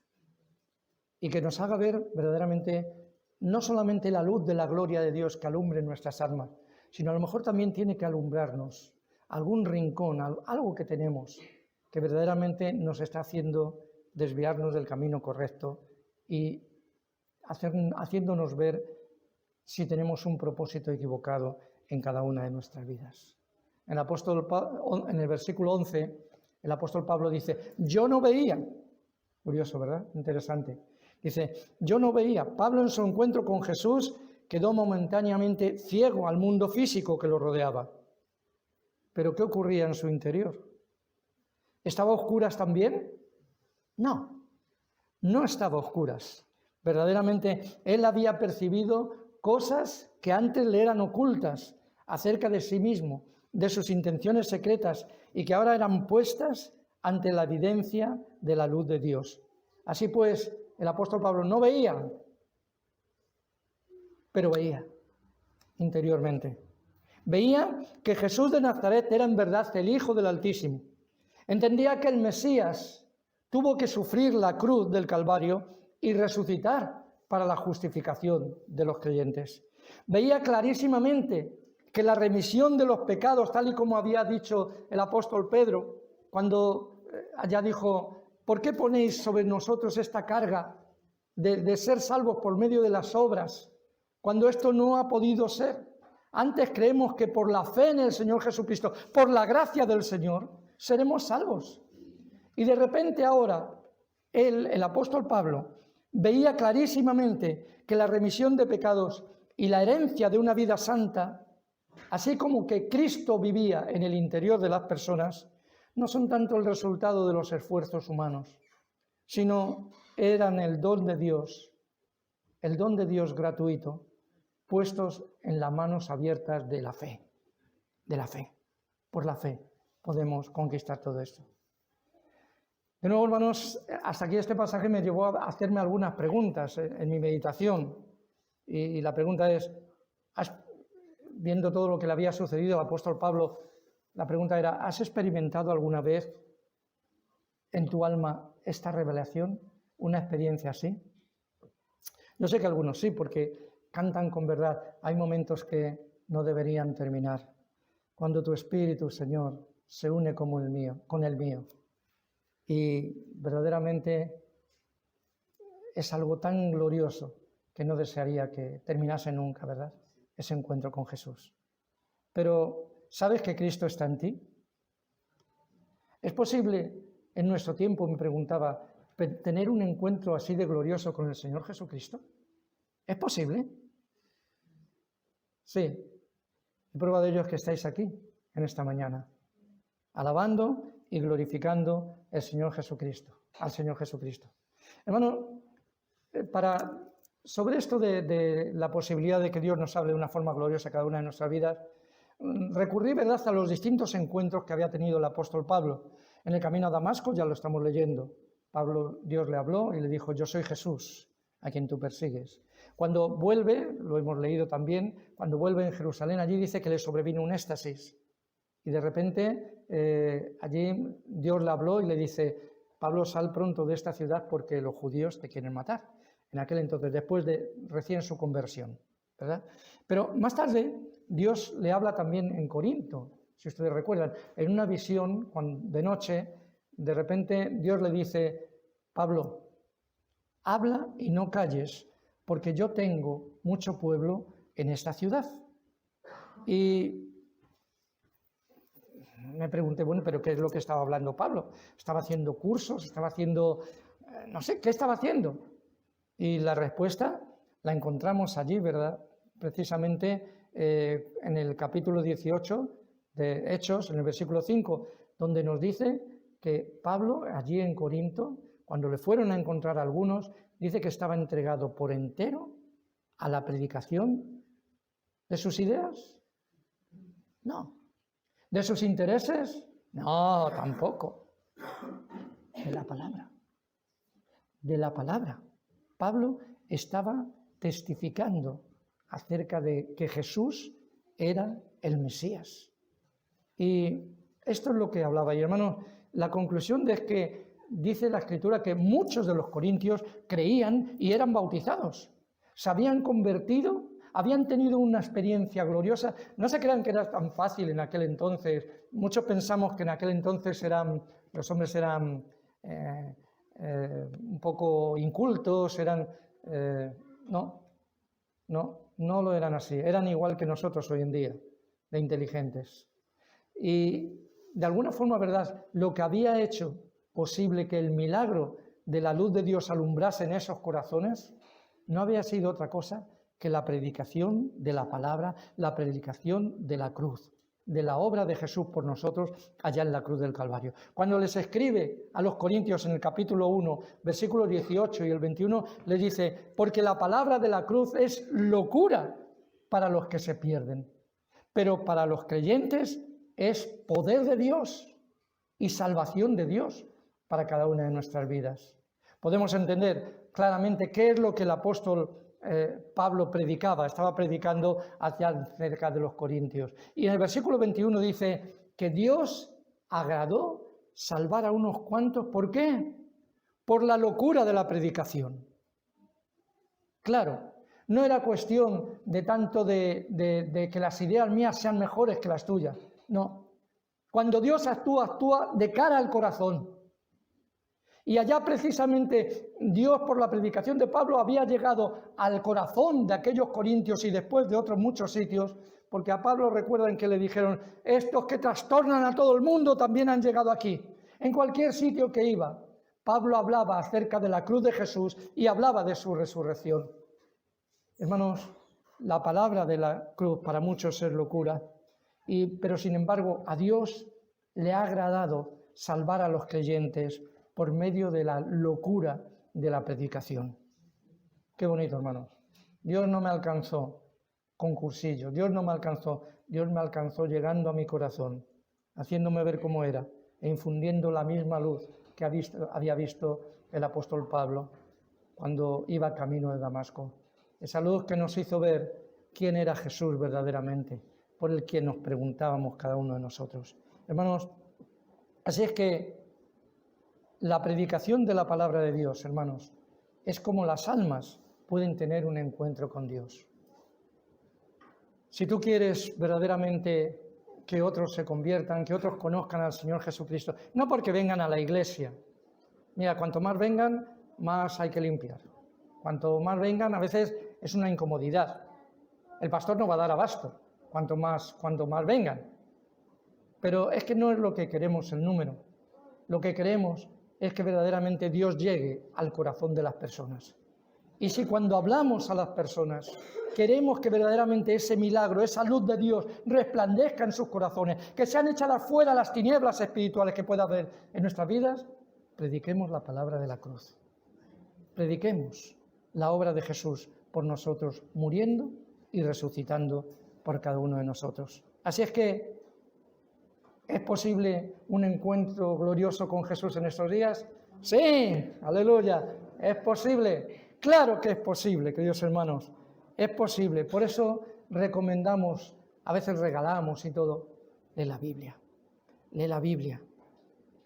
y que nos haga ver verdaderamente no solamente la luz de la gloria de Dios que alumbre nuestras almas, sino a lo mejor también tiene que alumbrarnos algún rincón, algo que tenemos que verdaderamente nos está haciendo desviarnos del camino correcto y haciéndonos ver si tenemos un propósito equivocado en cada una de nuestras vidas. En el versículo 11, el apóstol Pablo dice, yo no veía, curioso, ¿verdad? Interesante. Dice, yo no veía. Pablo en su encuentro con Jesús quedó momentáneamente ciego al mundo físico que lo rodeaba. ¿Pero qué ocurría en su interior? ¿Estaba a oscuras también? No, no estaba a oscuras. Verdaderamente, él había percibido cosas que antes le eran ocultas acerca de sí mismo, de sus intenciones secretas, y que ahora eran puestas ante la evidencia de la luz de Dios. Así pues, el apóstol Pablo no veía, pero veía interiormente. Veía que Jesús de Nazaret era en verdad el Hijo del Altísimo. Entendía que el Mesías tuvo que sufrir la cruz del Calvario y resucitar para la justificación de los creyentes. Veía clarísimamente que la remisión de los pecados, tal y como había dicho el apóstol Pedro, cuando allá dijo, ¿por qué ponéis sobre nosotros esta carga de ser salvos por medio de las obras, cuando esto no ha podido ser? Antes creemos que por la fe en el Señor Jesucristo, por la gracia del Señor, seremos salvos. Y de repente ahora, el apóstol Pablo veía clarísimamente que la remisión de pecados y la herencia de una vida santa, así como que Cristo vivía en el interior de las personas, no son tanto el resultado de los esfuerzos humanos, sino eran el don de Dios gratuito, puestos en las manos abiertas de la fe. Por la fe podemos conquistar todo esto. De nuevo, hermanos, hasta aquí este pasaje me llevó a hacerme algunas preguntas en mi meditación. Y la pregunta es, viendo todo lo que le había sucedido al apóstol Pablo, la pregunta era, ¿has experimentado alguna vez en tu alma esta revelación? ¿Una experiencia así? Yo sé que algunos sí, porque cantan con verdad. Hay momentos que no deberían terminar. Cuando tu espíritu, Señor, se une con el mío. Y verdaderamente es algo tan glorioso que no desearía que terminase nunca, ¿verdad? Ese encuentro con Jesús. Pero, ¿sabes que Cristo está en ti? ¿Es posible en nuestro tiempo, me preguntaba, tener un encuentro así de glorioso con el Señor Jesucristo? ¿Es posible? Sí. Y prueba de ello es que estáis aquí en esta mañana, alabando y glorificando al Señor Jesucristo. Hermano, sobre esto de la posibilidad de que Dios nos hable de una forma gloriosa a cada una de nuestras vidas, recurrí, ¿verdad?, a los distintos encuentros que había tenido el apóstol Pablo. En el camino a Damasco, ya lo estamos leyendo, Dios le habló y le dijo, yo soy Jesús, a quien tú persigues. Cuando vuelve, lo hemos leído también, cuando vuelve en Jerusalén, allí dice que le sobrevino un éxtasis. Y de repente allí Dios le habló y le dice, Pablo, sal pronto de esta ciudad porque los judíos te quieren matar. En aquel entonces, después de recién su conversión, ¿verdad? Pero más tarde, Dios le habla también en Corinto, si ustedes recuerdan, en una visión de noche, de repente Dios le dice, Pablo, habla y no calles, porque yo tengo mucho pueblo en esta ciudad. Y me pregunté, bueno, ¿pero qué es lo que estaba hablando Pablo? ¿Estaba haciendo cursos? ¿Estaba haciendo, no sé, qué estaba haciendo? Y la respuesta la encontramos allí, ¿verdad? Precisamente en el capítulo 18 de Hechos, en el versículo 5, donde nos dice que Pablo, allí en Corinto, cuando le fueron a encontrar a algunos, dice que estaba entregado por entero a la predicación de sus ideas. No. ¿De sus intereses? No, tampoco. De la palabra. De la palabra. Pablo estaba testificando acerca de que Jesús era el Mesías. Y esto es lo que hablaba. Y hermano, la conclusión es que dice la Escritura que muchos de los corintios creían y eran bautizados. Se habían convertido, habían tenido una experiencia gloriosa. No se crean que era tan fácil en aquel entonces. Muchos pensamos que en aquel entonces los hombres eran un poco incultos, no lo eran así. Eran igual que nosotros hoy en día, de inteligentes. Y de alguna forma, ¿verdad?, lo que había hecho posible que el milagro de la luz de Dios alumbrase en esos corazones no había sido otra cosa que la predicación de la palabra, la predicación de la cruz, de la obra de Jesús por nosotros allá en la cruz del Calvario. Cuando les escribe a los Corintios en el capítulo 1, versículos 18 y el 21, les dice, porque la palabra de la cruz es locura para los que se pierden, pero para los creyentes es poder de Dios y salvación de Dios para cada una de nuestras vidas. Podemos entender claramente qué es lo que el apóstol Pablo predicaba, estaba predicando acerca de los corintios. Y en el versículo 21 dice que Dios agradó salvar a unos cuantos. ¿Por qué? Por la locura de la predicación. Claro, no era cuestión de tanto de que las ideas mías sean mejores que las tuyas. No. Cuando Dios actúa, actúa de cara al corazón. Y allá precisamente Dios, por la predicación de Pablo, había llegado al corazón de aquellos corintios y después de otros muchos sitios, porque a Pablo recuerdan que le dijeron, estos que trastornan a todo el mundo también han llegado aquí. En cualquier sitio que iba, Pablo hablaba acerca de la cruz de Jesús y hablaba de su resurrección. Hermanos, la palabra de la cruz para muchos es locura, pero sin embargo a Dios le ha agradado salvar a los creyentes por medio de la locura de la predicación. Qué bonito, hermanos. Dios no me alcanzó con cursillos, Dios me alcanzó llegando a mi corazón, haciéndome ver cómo era e infundiendo la misma luz que había visto el apóstol Pablo cuando iba camino de Damasco. Esa luz que nos hizo ver quién era Jesús verdaderamente, por el que nos preguntábamos cada uno de nosotros. Hermanos, así es que la predicación de la palabra de Dios, hermanos, es como las almas pueden tener un encuentro con Dios. Si tú quieres verdaderamente que otros se conviertan, que otros conozcan al Señor Jesucristo, no porque vengan a la iglesia. Mira, cuanto más vengan, más hay que limpiar. Cuanto más vengan, a veces es una incomodidad. El pastor no va a dar abasto, cuanto más vengan. Pero es que no es lo que queremos el número. Lo que queremos es que verdaderamente Dios llegue al corazón de las personas. Y si cuando hablamos a las personas queremos que verdaderamente ese milagro, esa luz de Dios resplandezca en sus corazones, que sean echadas fuera las tinieblas espirituales que pueda haber en nuestras vidas, prediquemos la palabra de la cruz. Prediquemos la obra de Jesús por nosotros, muriendo y resucitando por cada uno de nosotros. Así es que ¿es posible un encuentro glorioso con Jesús en estos días? Sí, aleluya, es posible. Claro que es posible, queridos hermanos, es posible. Por eso recomendamos, a veces regalamos y todo, lee la Biblia,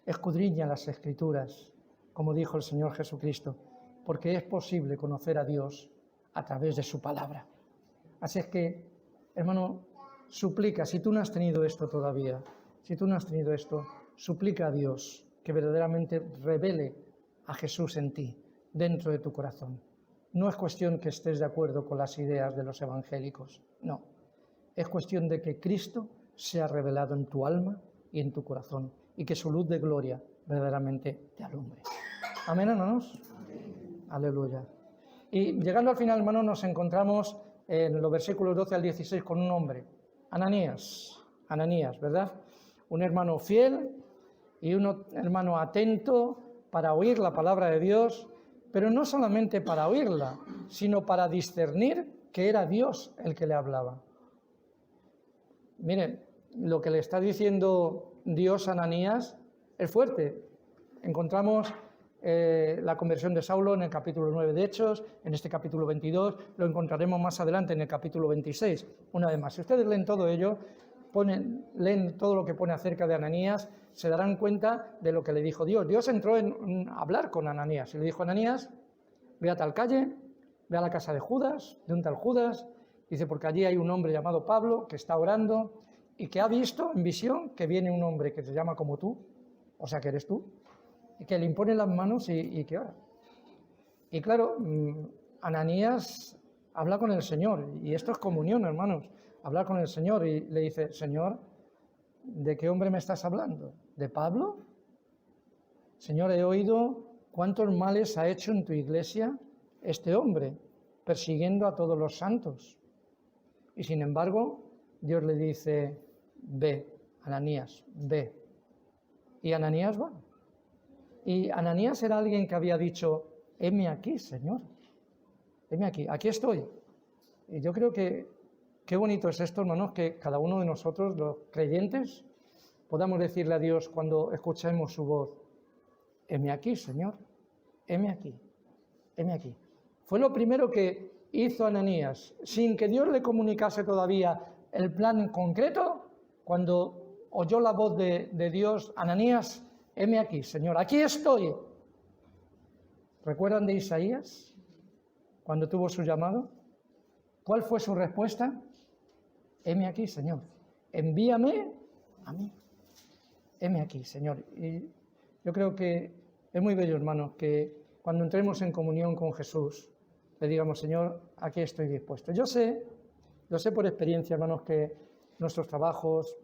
escudriña las Escrituras, como dijo el Señor Jesucristo, porque es posible conocer a Dios a través de su palabra. Así es que, hermano, suplica, si tú no has tenido esto todavía, suplica a Dios que verdaderamente revele a Jesús en ti, dentro de tu corazón. No es cuestión que estés de acuerdo con las ideas de los evangélicos, no. Es cuestión de que Cristo sea revelado en tu alma y en tu corazón y que su luz de gloria verdaderamente te alumbre. Amén, hermanos. Aleluya. Y llegando al final, hermanos, nos encontramos en los versículos 12 al 16 con un hombre, Ananías, ¿verdad? Un hermano fiel y un hermano atento para oír la palabra de Dios, pero no solamente para oírla, sino para discernir que era Dios el que le hablaba. Miren, lo que le está diciendo Dios a Ananías es fuerte. Encontramos la conversión de Saulo en el capítulo 9 de Hechos, en este capítulo 22, lo encontraremos más adelante en el capítulo 26, una vez más. Si ustedes leen todo ello, leen todo lo que pone acerca de Ananías, se darán cuenta de lo que le dijo Dios. Dios entró a hablar con Ananías y le dijo: Ananías, ve a tal calle, ve a la casa de Judas, de un tal Judas, dice, porque allí hay un hombre llamado Pablo que está orando y que ha visto en visión que viene un hombre que se llama como tú, o sea que eres tú, y que le impone las manos y que ora. Y claro, Ananías habla con el Señor, y esto es comunión, hermanos, hablar con el Señor, y le dice: Señor, ¿De qué hombre me estás hablando? ¿De Pablo? Señor, he oído cuántos males ha hecho en tu iglesia este hombre, persiguiendo a todos los santos. Y sin embargo, Dios le dice, ve, Ananías, ve. Y Ananías va. Y Ananías era alguien que había dicho, heme aquí, Señor, heme aquí estoy. Y yo creo que qué bonito es esto, hermanos, que cada uno de nosotros, los creyentes, podamos decirle a Dios cuando escuchemos su voz, heme aquí, Señor, heme aquí, heme aquí. Fue lo primero que hizo Ananías, sin que Dios le comunicase todavía el plan en concreto, cuando oyó la voz de Dios, Ananías, heme aquí, Señor, aquí estoy. ¿Recuerdan de Isaías, cuando tuvo su llamado? ¿Cuál fue su respuesta? Heme aquí, Señor, envíame a mí. Heme aquí, Señor. Y yo creo que es muy bello, hermanos, que cuando entremos en comunión con Jesús, le digamos, Señor, aquí estoy dispuesto. Yo sé por experiencia, hermanos, que nuestros trabajos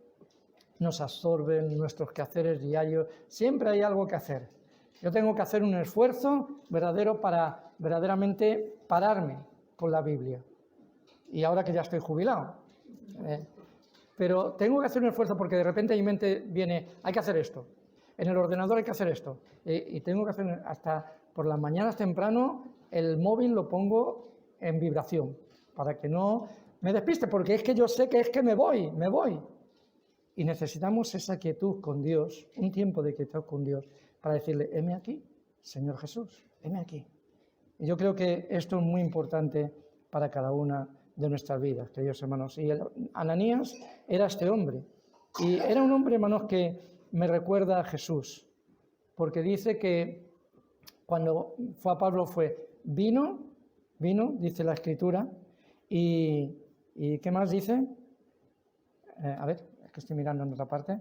nos absorben, nuestros quehaceres diarios, siempre hay algo que hacer. Yo tengo que hacer un esfuerzo verdadero para verdaderamente pararme con la Biblia. Y ahora que ya estoy jubilado. Pero tengo que hacer un esfuerzo porque de repente en mi mente viene, hay que hacer esto. En el ordenador hay que hacer esto. Y tengo que hacer, hasta por las mañanas temprano, el móvil lo pongo en vibración para que no me despiste, porque es que yo sé que es que me voy. Y necesitamos esa quietud con Dios, un tiempo de quietud con Dios, para decirle, heme aquí, Señor Jesús, heme aquí. Y yo creo que esto es muy importante para cada una de nuestras vidas, queridos hermanos. Y Ananías era este hombre. Y era un hombre, hermanos, que me recuerda a Jesús, porque dice que cuando fue a Pablo vino, dice la Escritura, y ¿qué más dice? A ver, es que estoy mirando en otra parte.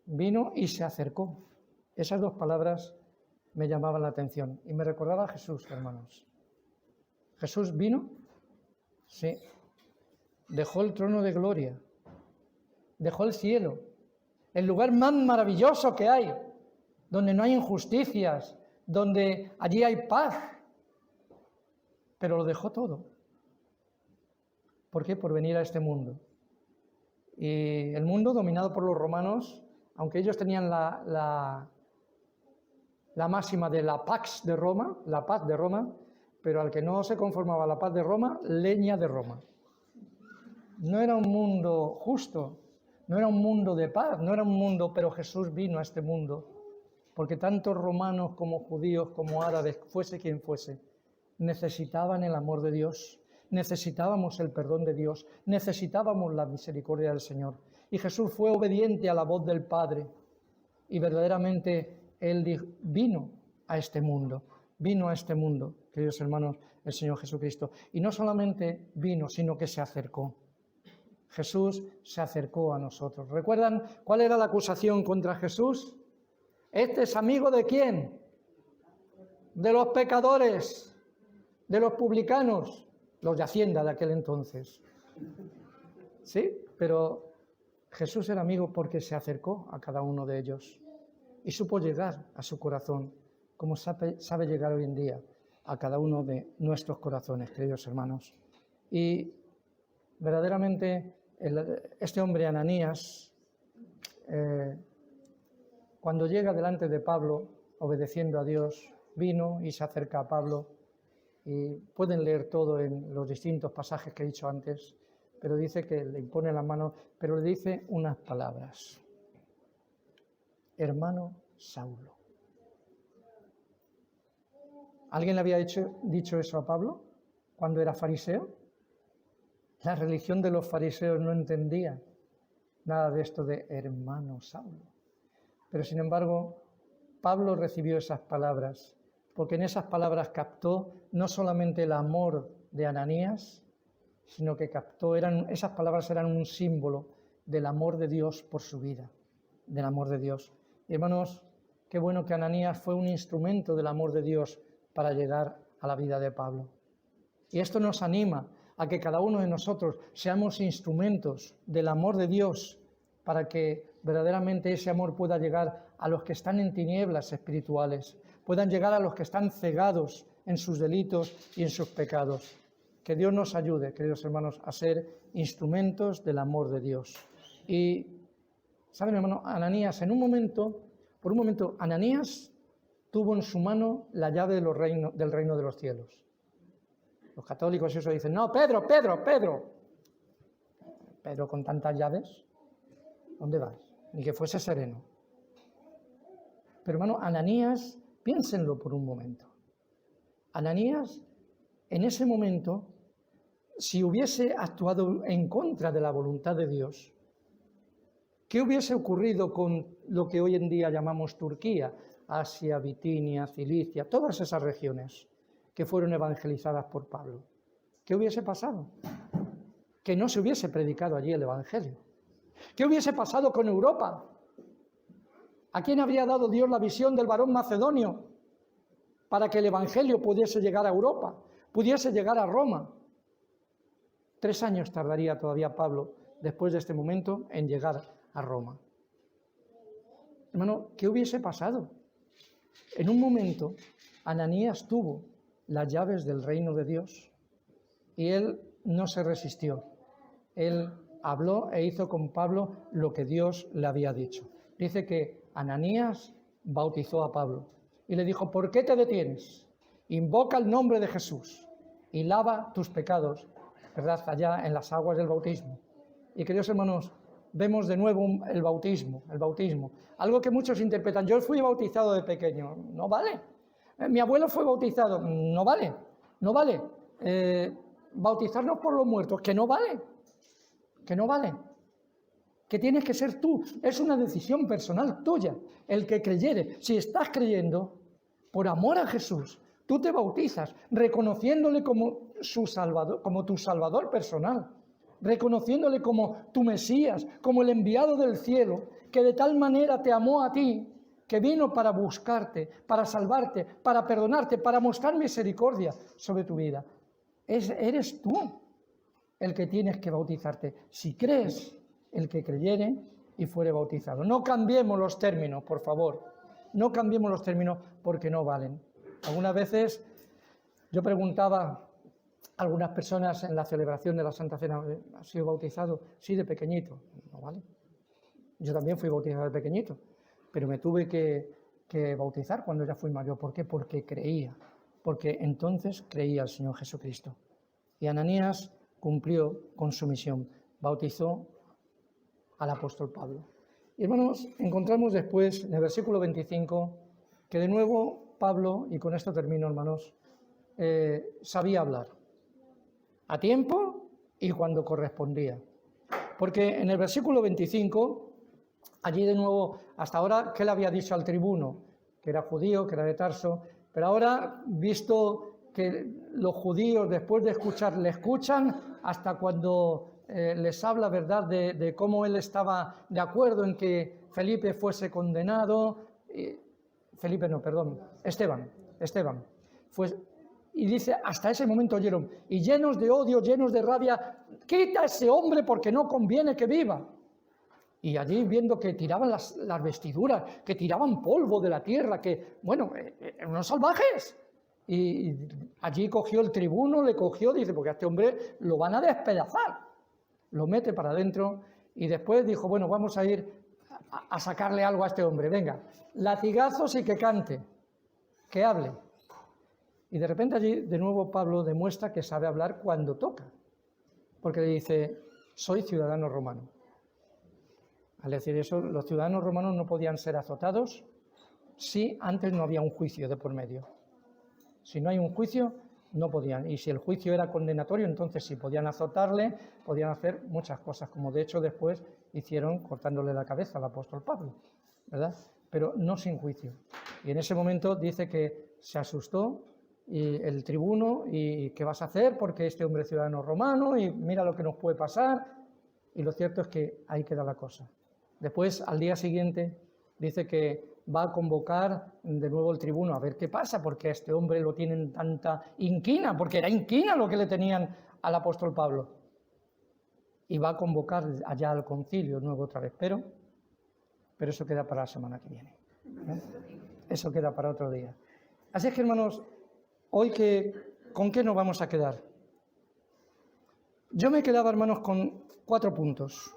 Vino y se acercó. Esas dos palabras me llamaban la atención y me recordaba a Jesús, hermanos. Jesús vino, sí, dejó el trono de gloria, dejó el cielo, el lugar más maravilloso que hay, donde no hay injusticias, donde allí hay paz, pero lo dejó todo. ¿Por qué? Por venir a este mundo. Y el mundo dominado por los romanos, aunque ellos tenían la máxima de la Pax de Roma, la paz de Roma, pero al que no se conformaba la paz de Roma, leña de Roma. No era un mundo justo, no era un mundo de paz, no era un mundo, pero Jesús vino a este mundo, porque tanto romanos como judíos, como árabes, fuese quien fuese, necesitaban el amor de Dios, necesitábamos el perdón de Dios, necesitábamos la misericordia del Señor. Y Jesús fue obediente a la voz del Padre, y verdaderamente Él vino a este mundo, queridos hermanos, el Señor Jesucristo. Y no solamente vino, sino que se acercó. Jesús se acercó a nosotros. ¿Recuerdan cuál era la acusación contra Jesús? ¿Este es amigo de quién? De los pecadores, de los publicanos, los de Hacienda de aquel entonces. Sí, pero Jesús era amigo porque se acercó a cada uno de ellos y supo llegar a su corazón, como sabe llegar hoy en día a cada uno de nuestros corazones, queridos hermanos. Y verdaderamente este hombre Ananías, cuando llega delante de Pablo, obedeciendo a Dios, vino y se acerca a Pablo, y pueden leer todo en los distintos pasajes que he dicho antes, pero dice que le impone la mano, pero le dice unas palabras. Hermano Saulo. ¿Alguien le había dicho eso a Pablo cuando era fariseo? La religión de los fariseos no entendía nada de esto de hermano Saulo. Pero sin embargo, Pablo recibió esas palabras, porque en esas palabras captó no solamente el amor de Ananías, sino que esas palabras eran un símbolo del amor de Dios por su vida, del amor de Dios. Y hermanos, qué bueno que Ananías fue un instrumento del amor de Dios para llegar a la vida de Pablo. Y esto nos anima a que cada uno de nosotros seamos instrumentos del amor de Dios para que verdaderamente ese amor pueda llegar a los que están en tinieblas espirituales, puedan llegar a los que están cegados en sus delitos y en sus pecados. Que Dios nos ayude, queridos hermanos, a ser instrumentos del amor de Dios. Y, ¿saben, hermano? Ananías, por un momento, Ananías tuvo en su mano la llave del reino de los cielos. Los católicos eso dicen, no, Pedro, con tantas llaves, ¿dónde vas? Ni que fuese sereno. Pero hermano, Ananías, piénsenlo por un momento. Ananías, en ese momento, si hubiese actuado en contra de la voluntad de Dios, ¿qué hubiese ocurrido con lo que hoy en día llamamos Turquía, Asia, Bitinia, Cilicia, todas esas regiones que fueron evangelizadas por Pablo? ¿Qué hubiese pasado? Que no se hubiese predicado allí el Evangelio. ¿Qué hubiese pasado con Europa? ¿A quién habría dado Dios la visión del varón macedonio para que el Evangelio pudiese llegar a Europa, pudiese llegar a Roma? 3 años tardaría todavía Pablo, después de este momento, en llegar a Roma. Hermano, ¿qué hubiese pasado? En un momento, Ananías tuvo las llaves del reino de Dios y él no se resistió. Él habló e hizo con Pablo lo que Dios le había dicho. Dice que Ananías bautizó a Pablo y le dijo, ¿por qué te detienes? Invoca el nombre de Jesús y lava tus pecados, ¿verdad?, allá en las aguas del bautismo. Y queridos hermanos, vemos de nuevo el bautismo, algo que muchos interpretan. Yo fui bautizado de pequeño, no vale. Mi abuelo fue bautizado, no vale. Bautizarnos por los muertos, que no vale. Que tienes que ser tú, es una decisión personal tuya, el que creyere. Si estás creyendo, por amor a Jesús, tú te bautizas, reconociéndole como tu Salvador personal, reconociéndole como tu Mesías, como el enviado del cielo, que de tal manera te amó a ti, que vino para buscarte, para salvarte, para perdonarte, para mostrar misericordia sobre tu vida. Eres tú el que tienes que bautizarte. Si crees, el que creyere y fuere bautizado. No cambiemos los términos, por favor. No cambiemos los términos porque no valen. Algunas veces yo preguntaba a algunas personas en la celebración de la Santa Cena, ¿has sido bautizado? Sí, de pequeñito. No vale. Yo también fui bautizado de pequeñito, pero me tuve que bautizar cuando ya fui mayor. ¿Por qué? Porque creía. Porque entonces creía al Señor Jesucristo. Y Ananías cumplió con su misión. Bautizó al apóstol Pablo. Y hermanos, encontramos después en el versículo 25 que de nuevo Pablo, y con esto termino, hermanos, sabía hablar a tiempo y cuando correspondía. Porque en el versículo 25, allí de nuevo, hasta ahora, ¿qué le había dicho al tribuno? Que era judío, que era de Tarso, pero ahora, visto que los judíos, después de escuchar, le escuchan hasta cuando les habla, ¿verdad?, de cómo él estaba de acuerdo en que Felipe fuese condenado, Esteban, y dice, hasta ese momento oyeron, y llenos de odio, llenos de rabia, quita a ese hombre porque no conviene que viva. Y allí viendo que tiraban las vestiduras, que tiraban polvo de la tierra, que, bueno, unos salvajes. Y allí cogió el tribuno, dice, porque a este hombre lo van a despedazar. Lo mete para adentro y después dijo, bueno, vamos a ir a sacarle algo a este hombre, venga, latigazos y que cante, que hable. Y de repente allí de nuevo Pablo demuestra que sabe hablar cuando toca, porque le dice, soy ciudadano romano. Al decir eso, los ciudadanos romanos no podían ser azotados si antes no había un juicio de por medio. Si no hay un juicio, no podían. Y si el juicio era condenatorio, entonces sí, podían azotarle, podían hacer muchas cosas, como de hecho después hicieron cortándole la cabeza al apóstol Pablo, ¿verdad? Pero no sin juicio. Y en ese momento dice que se asustó y el tribuno, ¿y qué vas a hacer? Porque este hombre es ciudadano romano y mira lo que nos puede pasar. Y lo cierto es que ahí queda la cosa. Después, al día siguiente, dice que va a convocar de nuevo el tribuno a ver qué pasa, porque a este hombre lo tienen tanta inquina, porque era inquina lo que le tenían al apóstol Pablo. Y va a convocar allá al concilio nuevo otra vez, pero eso queda para la semana que viene. Eso queda para otro día. Así es que, hermanos, hoy ¿con qué nos vamos a quedar? Yo me quedaba, hermanos, con 4 puntos.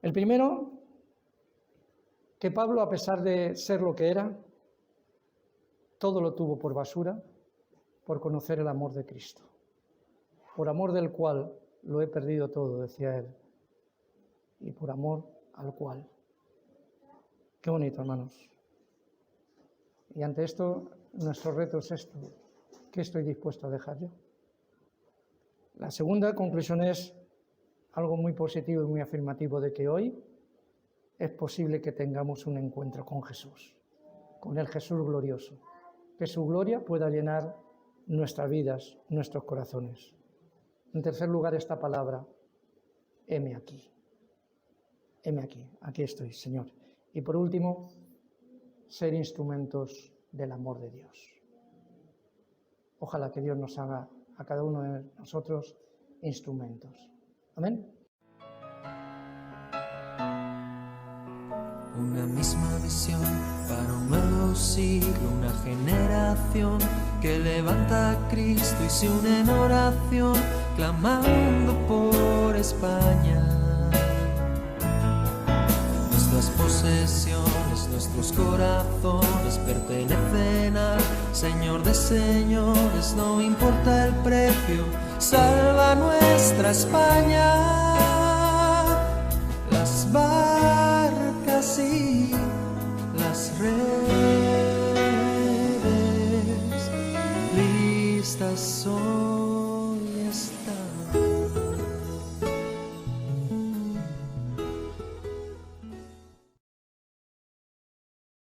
El primero, que Pablo, a pesar de ser lo que era, todo lo tuvo por basura, por conocer el amor de Cristo, por amor del cual lo he perdido todo, decía él, y por amor al cual. Qué bonito, hermanos. Y ante esto, nuestro reto es esto: ¿qué estoy dispuesto a dejar yo? La segunda conclusión es algo muy positivo y muy afirmativo, de que hoy es posible que tengamos un encuentro con Jesús, con el Jesús glorioso, que su gloria pueda llenar nuestras vidas, nuestros corazones. En tercer lugar, esta palabra: heme aquí. Heme aquí estoy, Señor. Y por último, ser instrumentos del amor de Dios. Ojalá que Dios nos haga a cada uno de nosotros instrumentos. Amén. Una misma visión para un nuevo siglo, una generación que levanta a Cristo y se une en oración, clamando por España. Nuestras posesiones, nuestros corazones pertenecen al Señor de señores, no importa el precio, salva nuestra España. Las barcas y las redes listas son.